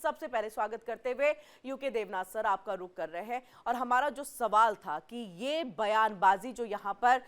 सबसे पहले स्वागत करते हुए यूके देवनाथ सर आपका रुख कर रहे हैं और हमारा जो सवाल था कि ये बयानबाजी जो यहाँ पर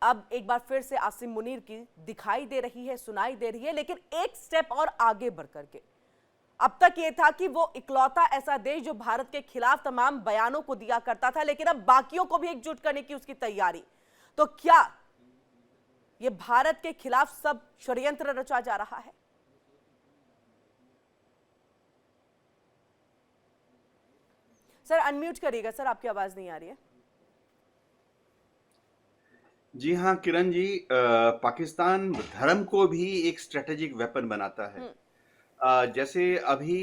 अब एक बार फिर से आसिम मुनीर की दिखाई दे रही है, सुनाई दे रही है, लेकिन एक स्टेप और आगे बढ़ करके अब तक ये था कि वो इकलौता ऐसा देश जो भारत के खिलाफ तमाम बयानों को दिया करता था, लेकिन अब बाकियों को भी एकजुट करने की उसकी तैयारी। तो क्या ये भारत के खिलाफ सब षड्यंत्र रचा जा रहा है? सर अनम्यूट करिएगा सर, आपकी आवाज नहीं आ रही है। जी हाँ किरण जी, पाकिस्तान धर्म को भी एक स्ट्रेटेजिक वेपन बनाता है। जैसे अभी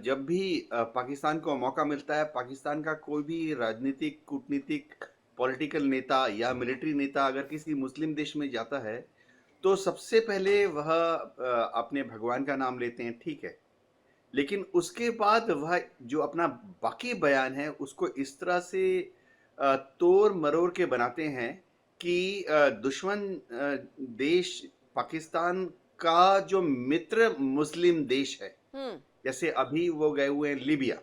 जब भी पाकिस्तान को मौका मिलता है, पाकिस्तान का कोई भी राजनीतिक, कूटनीतिक, पॉलिटिकल नेता या मिलिट्री नेता अगर किसी मुस्लिम देश में जाता है तो सबसे पहले वह अपने भगवान का नाम लेते हैं, ठीक है। लेकिन उसके बाद वह जो अपना बाकी बयान है उसको इस तरह से तोड़ मरोड़ के बनाते हैं कि दुश्मन देश पाकिस्तान का जो मित्र मुस्लिम देश है, जैसे अभी वो गए हुए हैं लीबिया,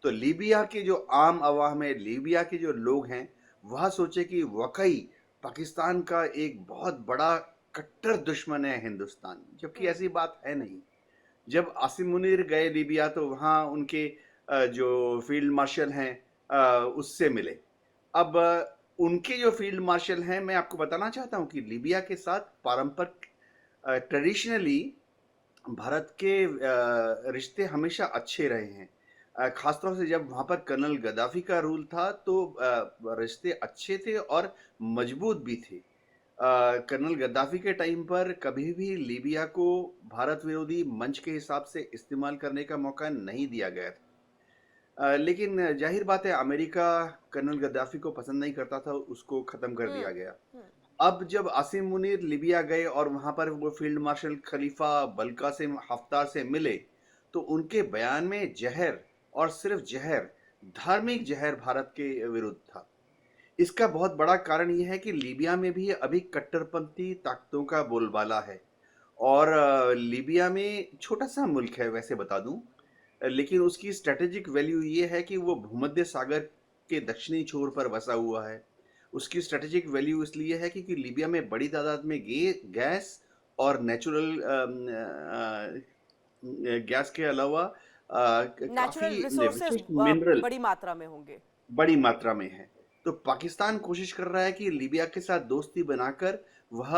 तो लीबिया के जो आम आवाम है, लीबिया के जो लोग हैं, वह सोचे कि वाकई पाकिस्तान का एक बहुत बड़ा कट्टर दुश्मन है हिंदुस्तान, जबकि ऐसी बात है नहीं। जब आसिम मुनीर गए लीबिया तो वहाँ उनके जो फील्ड मार्शल हैं उससे मिले। अब उनके जो फील्ड मार्शल हैं, मैं आपको बताना चाहता हूँ कि लीबिया के साथ पारंपरिक ट्रेडिशनली भारत के रिश्ते हमेशा अच्छे रहे हैं। खासतौर से जब वहाँ पर कर्नल गद्दाफी का रूल था तो रिश्ते अच्छे थे और मजबूत भी थे। कर्नल गद्दाफी के टाइम पर कभी भी लीबिया को भारत विरोधी मंच के हिसाब से इस्तेमाल करने का मौका नहीं दिया गया था। लेकिन जाहिर बात है अमेरिका कर्नल गद्दाफी को पसंद नहीं करता था, उसको ख़त्म कर दिया गया। अब जब आसिम मुनीर लीबिया गए और वहाँ पर वो फील्ड मार्शल खलीफा बल्का से, हफ्तार से मिले, तो उनके बयान में जहर और सिर्फ जहर, धार्मिक जहर भारत के विरुद्ध था। इसका बहुत बड़ा कारण ये है कि लीबिया में भी अभी कट्टरपंथी ताकतों का बोलबाला है और लीबिया में छोटा सा मुल्क है वैसे बता दूं, लेकिन उसकी स्ट्रेटेजिक वैल्यू ये है कि वो भूमध्य सागर के दक्षिणी छोर पर बसा हुआ है। उसकी स्ट्रेटेजिक वैल्यू इसलिए है क्योंकि लीबिया में बड़ी तादाद में गैस और नेचुरल गैस के अलावा नेचुरल काफी रिसोर्सेज विशिष्ट मिनरल बड़ी मात्रा में होंगे। बड़ी मात्रा में है। तो पाकिस्तान कोशिश कर रहा है कि लीबिया के साथ दोस्ती बनाकर वह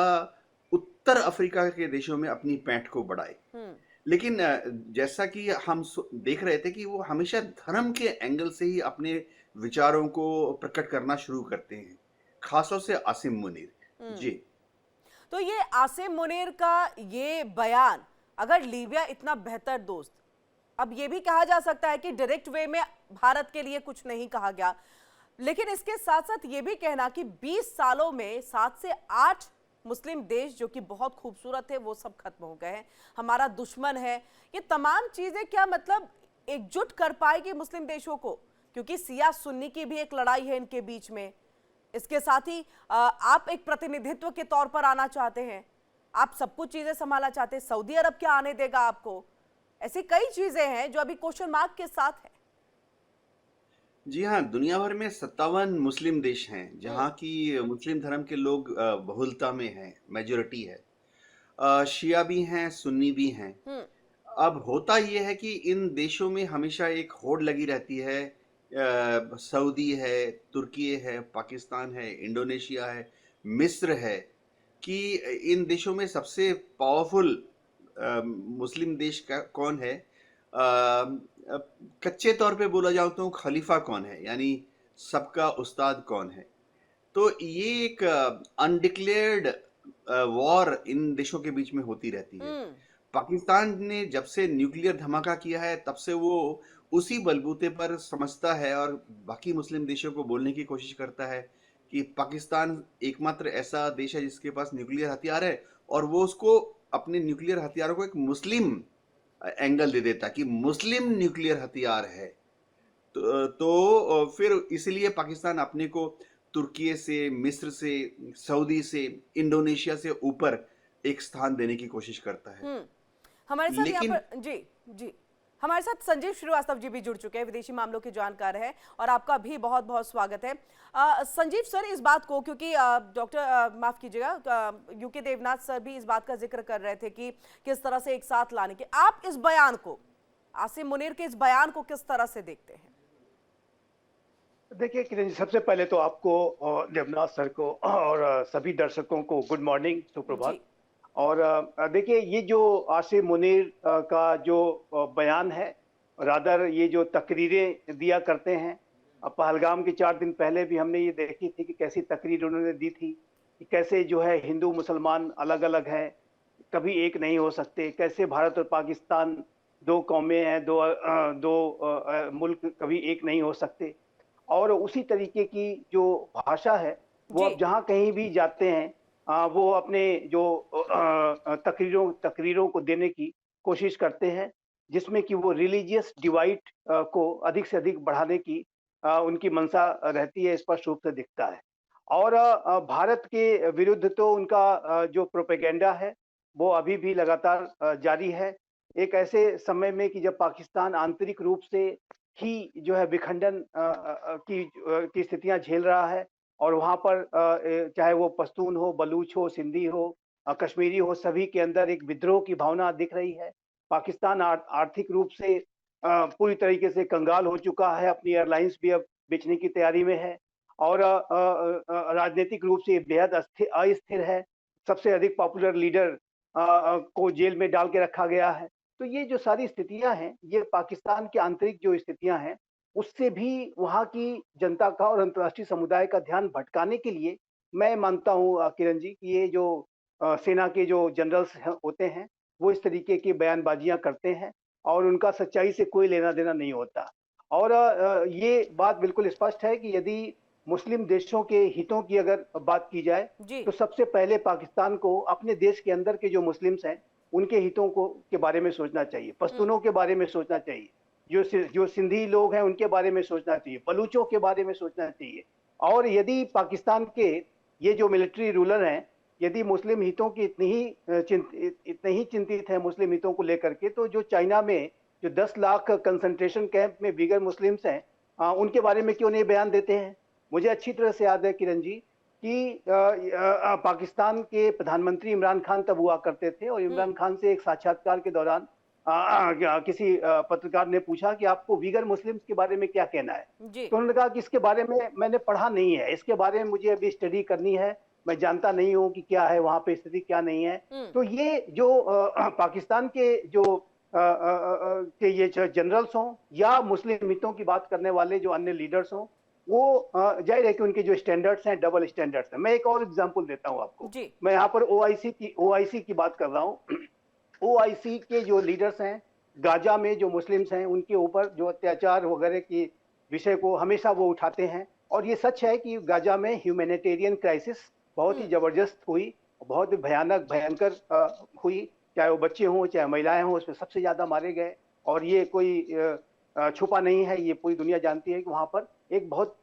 उत्तर अफ्रीका के देशों में अपनी पैठ को बढ़ाए। लेकिन जैसा कि हम देख रहे थे कि वो हमेशा धर्म के एंगल से ही अपने विचारों को प्रकट करना शुरू करते हैं, खासतौर से आसिम मुनीर जी। तो ये आसिम मुनीर का ये बयान, अगर लीबिया इतना बेहतर दोस्त, अब ये भी कहा जा सकता है कि डायरेक्ट वे में भारत के लिए कुछ नहीं कहा गया, लेकिन इसके साथ साथ ये भी कहना कि 20 सालों में 7 से 8 मुस्लिम देश जो कि बहुत खूबसूरत है वो सब खत्म हो गए हैं, हमारा दुश्मन है, ये तमाम चीजें क्या मतलब एकजुट कर पाएगी मुस्लिम देशों को? क्योंकि सिया सुन्नी की भी एक लड़ाई है इनके बीच में। इसके साथ ही आप एक प्रतिनिधित्व के तौर पर आना चाहते हैं, आप सब कुछ चीजें संभालना चाहते हैं, सऊदी अरब क्या आने देगा आपको? ऐसी कई चीजें हैं जो अभी क्वेश्चन मार्क के साथ है। जी हाँ, दुनिया भर में 57 मुस्लिम देश हैं जहाँ की मुस्लिम धर्म के लोग बहुलता में हैं, मेजोरिटी है। शिया भी हैं, सुन्नी भी हैं। अब होता यह है कि इन देशों में हमेशा एक होड़ लगी रहती है। सऊदी है, तुर्की है, पाकिस्तान है, इंडोनेशिया है, मिस्र है, कि इन देशों में सबसे पावरफुल मुस्लिम देश का कौन है। कच्चे तौर पे बोला जाए तो खलीफा कौन है, यानी सबका उस्ताद कौन है। तो ये एक अनडिक्लेयर्ड वॉर इन देशों के बीच में होती रहती है। पाकिस्तान ने जब से न्यूक्लियर धमाका किया है तब से वो उसी बलबूते पर समझता है और बाकी मुस्लिम देशों को बोलने की कोशिश करता है कि पाकिस्तान एकमात्र ऐसा देश है जिसके पास न्यूक्लियर हथियार है, और वो उसको अपने न्यूक्लियर हथियारों को एक मुस्लिम एंगल दे देता कि मुस्लिम न्यूक्लियर हथियार है। तो फिर इसलिए पाकिस्तान अपने को तुर्की से, मिस्र से, सऊदी से, इंडोनेशिया से ऊपर एक स्थान देने की कोशिश करता है। हमारे साथ यहाँ लेकिन पर जी जी हमारे साथ संजीव श्रीवास्तव जी भी जुड़ चुके हैं, विदेशी मामलों के जानकार हैं, और आपका भी बहुत बहुत स्वागत है। संजीव सर, इस बात को, क्योंकि डॉक्टर माफ कीजिएगा, यूके देवनाथ सर भी इस बात का जिक्र कर रहे थे कि किस तरह से एक साथ लाने के, आप इस बयान को, आसिम मुनीर के इस बयान को किस तरह से देखते हैं? देखिए किरण जी, सबसे पहले तो आपको देवनाथ सर को और सभी दर्शकों को गुड मॉर्निंग, सुप्रभात। जी और देखिए, ये जो आसिम मुनीर का जो बयान है, रादर ये जो तकरीरें दिया करते हैं, पहलगाम के 4 दिन पहले भी हमने ये देखी थी कि कैसी तकरीर उन्होंने दी थी कि कैसे जो है हिंदू मुसलमान अलग अलग हैं, कभी एक नहीं हो सकते, कैसे भारत और पाकिस्तान दो कौमें हैं, दो मुल्क कभी एक नहीं हो सकते। और उसी तरीके की जो भाषा है वो जी अब जहाँ कहीं भी जाते हैं, वो अपने जो तकरीरों को देने की कोशिश करते हैं, जिसमें कि वो रिलीजियस डिवाइड को अधिक से अधिक बढ़ाने की उनकी मंशा रहती है, स्पष्ट रूप से दिखता है। और भारत के विरुद्ध तो उनका जो प्रोपेगेंडा है वो अभी भी लगातार जारी है। एक ऐसे समय में कि जब पाकिस्तान आंतरिक रूप से ही जो है विखंडन की स्थितियां झेल रहा है, और वहां पर चाहे वो पश्तून हो, बलूच हो, सिंधी हो, कश्मीरी हो, सभी के अंदर एक विद्रोह की भावना दिख रही है। पाकिस्तान आर्थिक रूप से पूरी तरीके से कंगाल हो चुका है, अपनी एयरलाइंस भी अब बेचने की तैयारी में है, और राजनीतिक रूप से बेहद अस्थिर है। सबसे अधिक पॉपुलर लीडर को जेल में डाल के रखा गया है। तो ये जो सारी स्थितियां हैं, ये पाकिस्तान की आंतरिक जो स्थितियां हैं, उससे भी वहाँ की जनता का और अंतर्राष्ट्रीय समुदाय का ध्यान भटकाने के लिए मैं मानता हूँ किरण जी कि ये जो सेना के जो जनरल्स होते हैं, वो इस तरीके की बयानबाजियां करते हैं और उनका सच्चाई से कोई लेना देना नहीं होता। और ये बात बिल्कुल स्पष्ट है कि यदि मुस्लिम देशों के हितों की अगर बात की जाए, जी तो सबसे पहले पाकिस्तान को अपने देश के अंदर के जो मुस्लिम्स हैं उनके हितों को के बारे में सोचना चाहिए, पश्तूनों के बारे में सोचना चाहिए, जो सिंधी लोग हैं उनके बारे में सोचना चाहिए, बलूचों के बारे में सोचना चाहिए। और यदि पाकिस्तान के ये जो मिलिट्री रूलर हैं, यदि मुस्लिम हितों की इतने ही चिंतित है मुस्लिम हितों को लेकर के, तो जो चाइना में जो 10 लाख कंसंट्रेशन कैंप में बिगर मुस्लिम्स हैं, उनके बारे में क्यों नहीं बयान देते हैं? मुझे अच्छी तरह से याद है किरण जी कि पाकिस्तान के प्रधानमंत्री इमरान खान तब हुआ करते थे, और इमरान खान से एक साक्षात्कार के दौरान किसी पत्रकार ने पूछा कि आपको वीगर मुस्लिम्स के बारे में क्या कहना है। जी तो उन्होंने कहा कि इसके बारे में मैंने पढ़ा नहीं है, इसके बारे में मुझे अभी स्टडी करनी है, मैं जानता नहीं हूँ कि क्या है वहाँ पे स्थिति क्या नहीं है। तो ये जो पाकिस्तान के जो के ये जनरल्स हों या मुस्लिम हितों की बात करने वाले जो अन्य लीडर्स हों, वो जाहिर है कि उनके जो स्टैंडर्ड्स हैं डबल स्टैंडर्ड्स हैं। मैं एक और एग्जांपल देता हूँ आपको। जी मैं यहाँ पर ओआईसी की बात कर रहा हूँ। ओआईसी के जो लीडर्स हैं, गाजा में जो मुस्लिम्स हैं उनके ऊपर जो अत्याचार वगैरह की विषय को हमेशा वो उठाते हैं, और ये सच है कि गाजा में ह्यूमैनिटेरियन क्राइसिस बहुत ही जबरदस्त हुई, बहुत ही भयानक भयंकर हुई, चाहे वो बच्चे हों चाहे महिलाएं हों, उसमें सबसे ज्यादा मारे गए। और ये कोई छुपा नहीं है, ये पूरी दुनिया जानती है कि वहां पर एक बहुत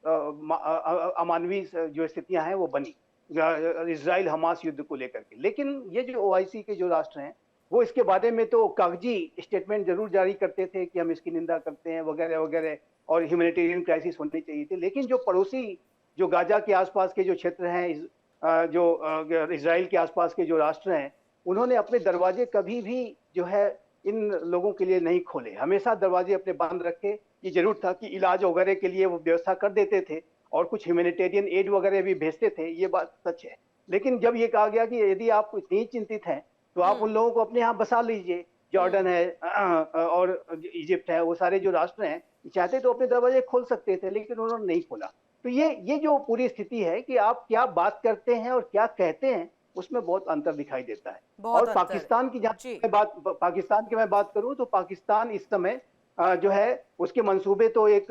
अमानवीय जो स्थितियां हैं वो बनी इजराइल हमास युद्ध को लेकर के। लेकिन ये जो ओआईसी के जो राष्ट्र हैं, वो इसके बारे में तो कागजी स्टेटमेंट जरूर जारी करते थे कि हम इसकी निंदा करते हैं वगैरह वगैरह, और ह्यूमैनिटेरियन क्राइसिस होनी चाहिए थी। लेकिन जो पड़ोसी जो गाजा के आसपास के जो क्षेत्र हैं, जो इजराइल के आसपास के जो राष्ट्र हैं, उन्होंने अपने दरवाजे कभी भी जो है इन लोगों के लिए नहीं खोले, हमेशा दरवाजे अपने बंद रखे। ये जरूर था कि इलाज वगैरह के लिए वो व्यवस्था कर देते थे और कुछ ह्यूमैनिटेरियन एड वगैरह भी भेजते थे, ये बात सच है। लेकिन जब ये कहा गया कि यदि आप इतनी चिंतित हैं तो आप उन लोगों को अपने यहाँ बसा लीजिए, जॉर्डन है और इजिप्ट है, वो सारे जो राष्ट्र हैं, चाहते तो अपने दरवाजे खोल सकते थे, लेकिन उन्होंने नहीं खोला। तो ये जो पूरी स्थिति है कि आप क्या बात करते हैं और क्या कहते हैं, उसमें बहुत अंतर दिखाई देता है। बहुत और अंतर पाकिस्तान की जी पाकिस्तान की मैं बात करूं तो पाकिस्तान इस समय जो है उसके मंसूबे तो एक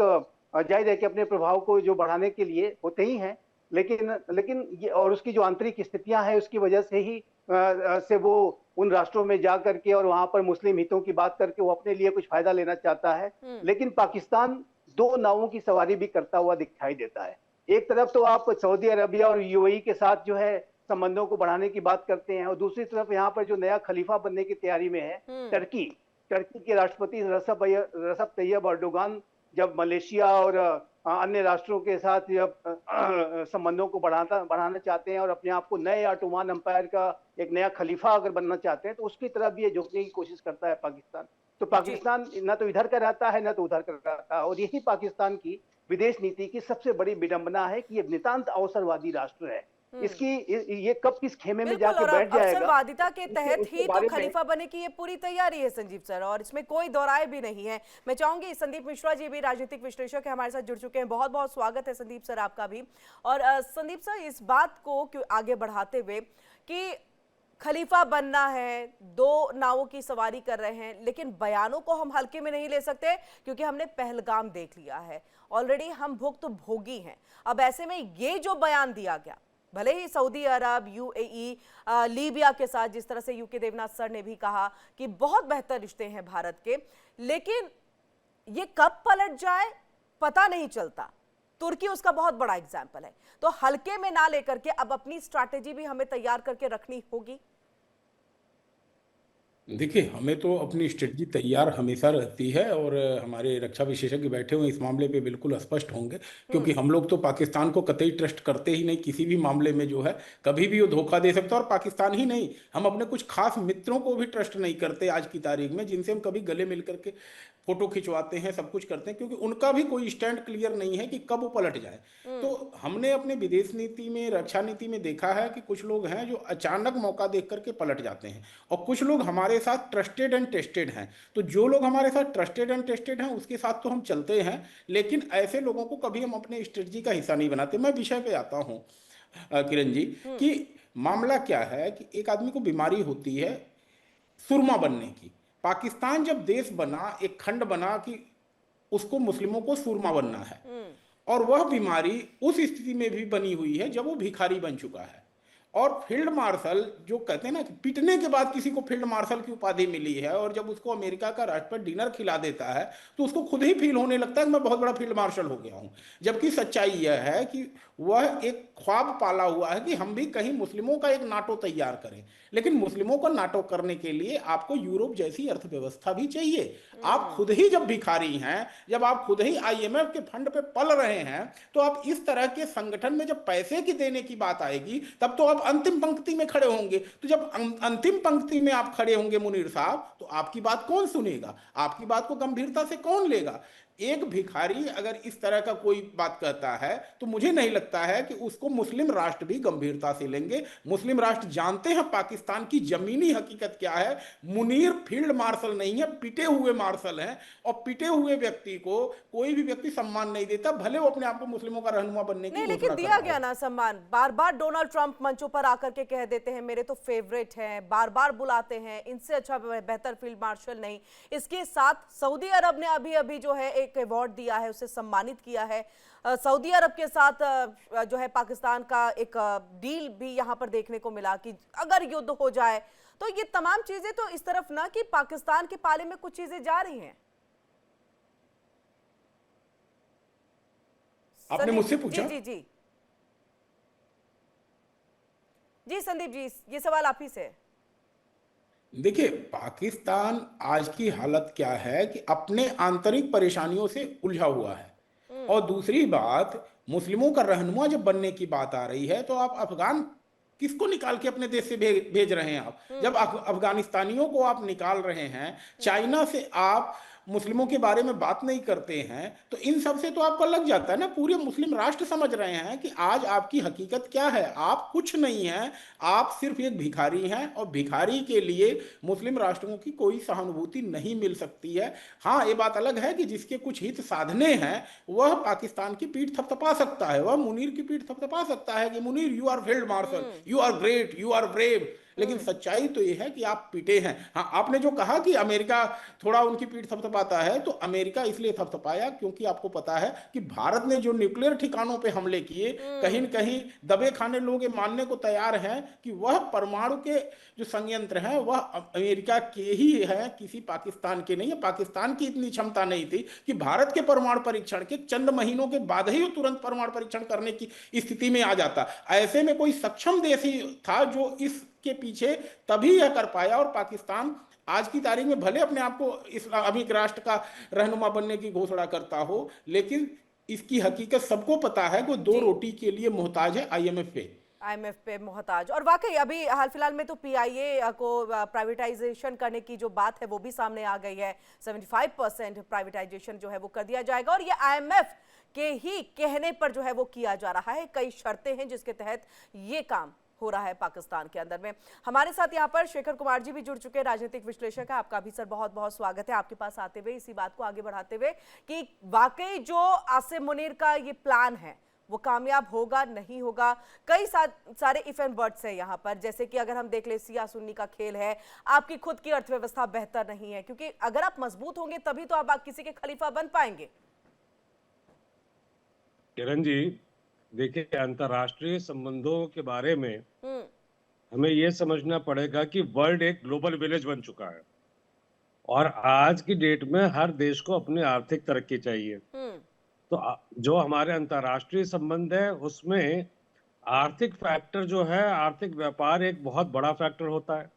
जाहिर है कि अपने प्रभाव को जो बढ़ाने के लिए होते ही हैं, लेकिन ये और उसकी जो आंतरिक स्थितियां हैं उसकी वजह से ही से वो उन राष्ट्रों में जा करके और वहां पर मुस्लिम हितों की बात करके वो अपने लिए कुछ फायदा लेना चाहता है। लेकिन पाकिस्तान दो नावों की सवारी भी करता हुआ दिखाई देता है। एक तरफ तो आप सऊदी अरबिया और यूएई के साथ जो है संबंधों को बढ़ाने की बात करते हैं, और दूसरी तरफ यहाँ पर जो नया खलीफा बनने की तैयारी में है टर्की, टर्की के राष्ट्रपति रसप तैयब अर्दोगान जब मलेशिया और अन्य राष्ट्रों के साथ जब संबंधों को बढ़ाना चाहते हैं और अपने आप को नए ऑटोमान एम्पायर का एक नया खलीफा अगर बनना चाहते हैं, तो उसकी तरफ भी ये झुकने की कोशिश करता है पाकिस्तान। तो जी पाकिस्तान न तो इधर का रहता है, न तो उधर का रहता है, और यही पाकिस्तान की विदेश नीति की सबसे बड़ी विडंबना है कि ये नितांत अवसरवादी राष्ट्र है। इसकी ये कब किस खेमे में बिल्कुल, जाके और बैठ जाएगा, अवसरवादिता के तहत उसके ही तो बारे में खलीफा बनने की ये पूरी तैयारी है संजीव सर, और इसमें कोई दो राय भी नहीं है। मैं चाहूंगी संदीप मिश्रा जी भी राजनीतिक विश्लेषक है, हमारे साथ जुड़ चुके हैं। बहुत बहुत स्वागत है संदीप सर आपका भी। और संदीप सर, इस बात को क्यों आगे बढ़ाते हुए कि खलीफा बनना है, दो नावों की सवारी कर रहे हैं, लेकिन बयानों को हम हल्के में नहीं ले सकते क्योंकि हमने पहलगाम देख लिया है, ऑलरेडी हम भुक्त भोगी हैं। अब ऐसे में ये जो बयान दिया गया, भले ही सऊदी अरब, यूएई, लीबिया के साथ जिस तरह से यूके देवनाथ सर ने भी कहा कि बहुत बेहतर रिश्ते हैं भारत के, लेकिन ये कब पलट जाए पता नहीं चलता। तुर्की उसका बहुत बड़ा एग्जाम्पल है। तो हल्के में ना लेकर के अब अपनी स्ट्रैटेजी भी हमें तैयार करके रखनी होगी। देखिए, हमें तो अपनी स्ट्रेटजी तैयार हमेशा रहती है, और हमारे रक्षा विशेषज्ञ बैठे हुए इस मामले पे बिल्कुल स्पष्ट होंगे, क्योंकि हम लोग तो पाकिस्तान को कतई ट्रस्ट करते ही नहीं। किसी भी मामले में जो है कभी भी वो धोखा दे सकता है, और पाकिस्तान ही नहीं, हम अपने कुछ खास मित्रों को भी ट्रस्ट नहीं करते आज की तारीख में, जिनसे हम कभी गले मिल करके फोटो खिंचवाते हैं, सब कुछ करते हैं, क्योंकि उनका भी कोई स्टैंड क्लियर नहीं है कि कब वो पलट जाए। तो हमने अपने विदेश नीति में, रक्षा नीति में देखा है कि कुछ लोग हैं जो अचानक मौका देख करके पलट जाते हैं, और कुछ लोग हमारे साथ ट्रस्टेड एंड टेस्टेड हैं। तो जो लोग हमारे साथ ट्रस्टेड एंड टेस्टेड हैं उसके साथ तो हम चलते हैं, लेकिन ऐसे लोगों को कभी हम अपने स्ट्रेटजी का हिस्सा नहीं बनाते। मैं विषय पे आता हूँ किरण जी, कि मामला क्या है कि एक आदमी को बीमारी होती है सुरमा बनने की। पाकिस्तान जब देश बना, एक खंड बना कि उसको मुस्लिमों को सुरमा बनना है, और वह बीमारी उस स्थिति में भी बनी हुई है जब वो भिखारी बन चुका है। और फील्ड मार्शल जो कहते हैं ना कि पीटने के बाद किसी को फील्ड मार्शल की उपाधि मिली है, और जब उसको अमेरिका का राष्ट्रपति डिनर खिला देता है तो उसको खुद ही फील होने लगता है कि मैं बहुत बड़ा फील्ड मार्शल हो गया हूं। जबकि सच्चाई यह है कि वह एक ख्वाब पाला हुआ है कि हम भी कहीं मुस्लिमों का एक नाटो तैयार करें, लेकिन मुस्लिमों का नाटो करने के लिए आपको यूरोप जैसी अर्थव्यवस्था भी चाहिए। आप खुद ही जब भिखारी हैं, जब आप खुद ही आईएमएफ के फंड पे पल रहे हैं, तो आप इस तरह के संगठन में जब पैसे की देने की बात आएगी तब तो आप अंतिम पंक्ति में खड़े होंगे। तो जब अंतिम पंक्ति में आप खड़े होंगे मुनीर साहब, तो आपकी बात कौन सुनेगा, आपकी बात को गंभीरता से कौन लेगा? एक भिखारी अगर इस तरह का कोई बात कहता है तो मुझे नहीं लगता है कि उसको मुस्लिम राष्ट्र भी गंभीरता से लेंगे। मुस्लिम राष्ट्र जानते हैं पाकिस्तान की जमीनी हकीकत क्या है। मुनीर फील्ड मार्शल नहीं है, पिटे हुए मार्शल हैं, और पिटे हुए व्यक्ति को कोई भी व्यक्ति सम्मान नहीं देता, भले वो अपने आप को मुस्लिमों का रहनुमा बनने की नहीं, घोषणा लेकिन कर दिया रहा गया है। ना सम्मान। बार बार डोनाल्ड ट्रंप मंचों पर आकर के कह देते हैं मेरे तो फेवरेट हैं, बार बार बुलाते हैं, इनसे अच्छा बेहतर फील्ड मार्शल नहीं। इसके साथ सऊदी अरब ने अभी अभी जो है एक अवार्ड दिया है, उसे सम्मानित किया है। सऊदी अरब के साथ जो है पाकिस्तान का एक डील भी यहां पर देखने को मिला कि अगर युद्ध हो जाए तो ये तमाम चीजें तो इस तरफ ना कि पाकिस्तान के पाले में कुछ चीजें जा रही हैं। आपने मुझसे पूछा? जी जी जी जी संदीप जी, ये सवाल आप ही से है। देखिए, पाकिस्तान आज की हालत क्या है कि अपने आंतरिक परेशानियों से उलझा हुआ है, और दूसरी बात, मुस्लिमों का रहनुमा जब बनने की बात आ रही है तो आप अफगान किसको निकाल के अपने देश से भेज रहे हैं? आप जब अफगानिस्तानियों को आप निकाल रहे हैं, चाइना से आप मुस्लिमों के बारे में बात नहीं करते हैं, तो इन सब से तो आपको लग जाता है ना, पूरे मुस्लिम राष्ट्र समझ रहे हैं कि आज आपकी हकीकत क्या है। आप कुछ नहीं हैं, आप सिर्फ एक भिखारी हैं, और भिखारी के लिए मुस्लिम राष्ट्रों की कोई सहानुभूति नहीं मिल सकती है। हाँ, ये बात अलग है कि जिसके कुछ हित साधने हैं वह पाकिस्तान की पीठ थपथपा सकता है, वह मुनीर की पीठ थपथपा सकता है कि Munir you are field marshal, you are great, you are brave. लेकिन सच्चाई तो यह है कि आप पिटे हैं। हाँ, आपने जो कहा कि अमेरिका थोड़ा उनकी पीठ थपथपाता है, तो अमेरिका इसलिए थपथपाया क्योंकि आपको पता है कि भारत ने जो न्यूक्लियर ठिकानों पे हमले किए, कहीं न कहीं दबे खाने लोग ये मानने को तैयार हैं कि वह परमाणु के जो संयंत्र हैं वह अमेरिका के ही हैं, किसी पाकिस्तान के नहीं है। पाकिस्तान की इतनी क्षमता नहीं थी कि भारत के परमाणु परीक्षण के चंद महीनों के बाद ही वो तुरंत परमाणु परीक्षण करने की स्थिति में आ जाता। ऐसे में कोई सक्षम देश ही था जो इस के पीछे तभी यह कर पाया, और पाकिस्तान आज की तारीख में भले अपने आप को इस्लामिक राष्ट्र का रहनुमा बनने की घोषणा करता हो, लेकिन इसकी हकीकत सबको पता है कि दो जी रोटी के लिए मोहताज है आईएमएफ पे। आईएमएफ पे मोहताज। और वाकई अभी हाल फिलहाल में तो पीआईए को प्राइवेटाइजेशन करने की जो बात है वो भी सामने आ गई है। 75% प्राइवेटाइजेशन जो है वो कर दिया जाएगा और ये आईएमएफ के ही कहने पर जो है वो किया जा रहा है। कई शर्तें हैं जिसके तहत ये काम हो रहा है पाकिस्तान के अंदर में। हमारे साथ यहाँ पर शेखर कुमार जी भी जुड़ चुके हैं, राजनीतिक विश्लेषक है। आपका भी सर बहुत बहुत स्वागत है। आपके पास आते हुए इसी बात को आगे बढ़ाते हुए कि वाकई जो आसिम मुनीर का ये प्लान है वो कामयाब होगा नहीं होगा, कई सारे इफ एंड बट्स है यहाँ पर। जैसे कि अगर हम देख ले, सिया सुन्नी का खेल है, आपकी खुद की अर्थव्यवस्था बेहतर नहीं है, क्योंकि अगर आप मजबूत होंगे तभी तो आप किसी के खलीफा बन पाएंगे। किरण जी, देखिए, अंतर्राष्ट्रीय संबंधों के बारे में हम्म हमें ये समझना पड़ेगा कि वर्ल्ड एक ग्लोबल विलेज बन चुका है और आज की डेट में हर देश को अपनी आर्थिक तरक्की चाहिए। हम्म तो जो हमारे अंतर्राष्ट्रीय संबंध है उसमें आर्थिक फैक्टर जो है, आर्थिक व्यापार एक बहुत बड़ा फैक्टर होता है।